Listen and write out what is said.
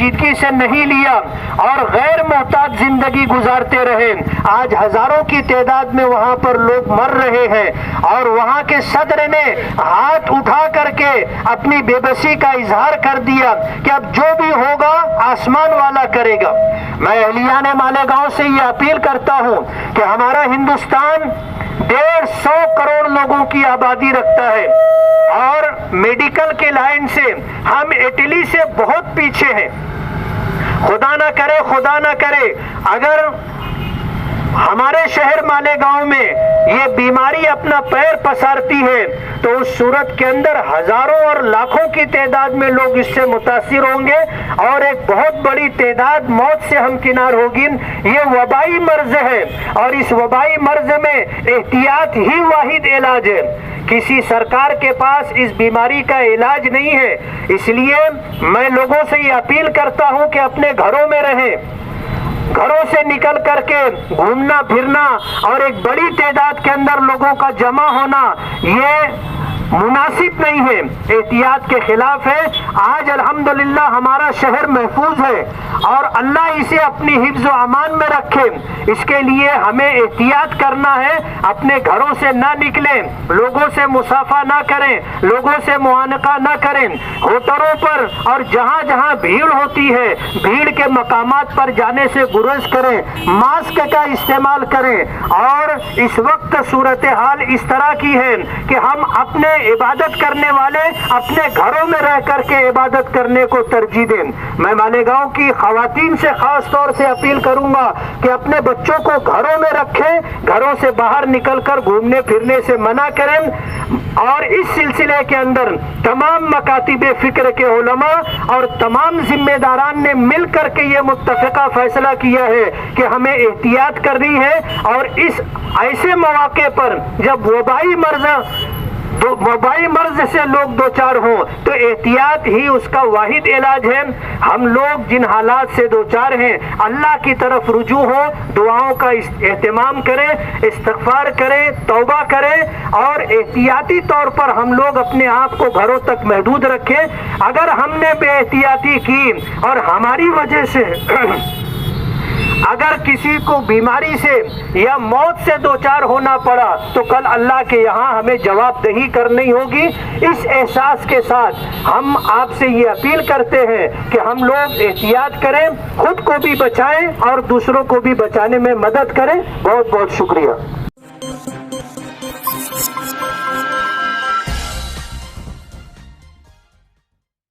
سنجیدگی سے نہیں لیا اور غیر محتاط زندگی گزارتے رہے، آج ہزاروں کی تعداد میں وہاں پر لوگ مر رہے ہیں، اور وہاں کے صدر نے ہاتھ اٹھا کر کے اپنی بے بسی کا اظہار کر دیا کہ اب جو بھی ہوگا آسمان والا کرے گا۔ میں اہلیان مالیگاؤں سے یہ اپیل کرتا ہوں کہ ہمارا ہندوستان 150 کروڑ لوگوں کی آبادی رکھتا ہے، اور میڈیکل کے لائن سے ہم اٹلی سے بہت پیچھے ہیں۔ خدا نہ کرے اگر ہمارے شہر مالیگاؤں میں یہ بیماری اپنا پیر پسارتی ہے تو اس صورت کے اندر ہزاروں اور لاکھوں کی تعداد میں لوگ اس سے متاثر ہوں گے، اور ایک بہت بڑی تعداد موت سے ہمکنار ہوگی۔ یہ وبائی مرض ہے، اور اس وبائی مرض میں احتیاط ہی واحد علاج ہے۔ کسی سرکار کے پاس اس بیماری کا علاج نہیں ہے، اس لیے میں لوگوں سے یہ اپیل کرتا ہوں کہ اپنے گھروں میں رہیں، گھروں سے نکل کر کے گھومنا پھرنا اور ایک بڑی تعداد کے اندر لوگوں کا جمع ہونا یہ مناسب نہیں ہے، احتیاط کے خلاف ہے۔ آج الحمدللہ ہمارا شہر محفوظ ہے، اور اللہ اسے اپنی حفظ و امان میں رکھے، اس کے لیے ہمیں احتیاط کرنا ہے۔ اپنے گھروں سے نہ نکلیں، لوگوں سے مصافحہ نہ کریں، لوگوں سے معانقہ نہ کریں، ہوٹلوں پر اور جہاں جہاں بھیڑ ہوتی ہے بھیڑ کے مقامات پر جانے سے گریز کریں، ماسک کا استعمال کریں۔ اور اس وقت صورتحال اس طرح کی ہے کہ ہم اپنے عبادت کرنے والے اپنے گھروں میں رہ کر کے عبادت کرنے کو ترجیح دیں۔ میں مالیگاؤں کی خواتین سے خاص طور سے اپیل کروں گا کہ اپنے بچوں کو گھروں میں رکھیں، گھروں سے باہر نکل کر گھومنے پھرنے سے منع کریں، اور اس سلسلے کے اندر تمام مکاتب فکر کے علماء اور تمام ذمہ داران نے مل کر کے یہ متفقہ فیصلہ کیا ہے کہ ہمیں احتیاط کرنی ہے، اور اس ایسے مواقع پر جب وبائی مرض سے لوگ دوچار ہوں تو احتیاط ہی اس کا واحد علاج ہے۔ ہم لوگ جن حالات سے دوچار ہیں اللہ کی طرف رجوع ہو، دعاؤں کا اہتمام کریں، استغفار کریں، توبہ کریں، اور احتیاطی طور پر ہم لوگ اپنے آپ کو گھروں تک محدود رکھیں۔ اگر ہم نے بے احتیاطی کی اور ہماری وجہ سے اگر کسی کو بیماری سے یا موت سے دوچار ہونا پڑا تو کل اللہ کے یہاں ہمیں جواب دہی کرنی ہوگی۔ اس احساس کے ساتھ ہم آپ سے یہ اپیل کرتے ہیں کہ ہم لوگ احتیاط کریں، خود کو بھی بچائیں اور دوسروں کو بھی بچانے میں مدد کریں۔ بہت بہت شکریہ۔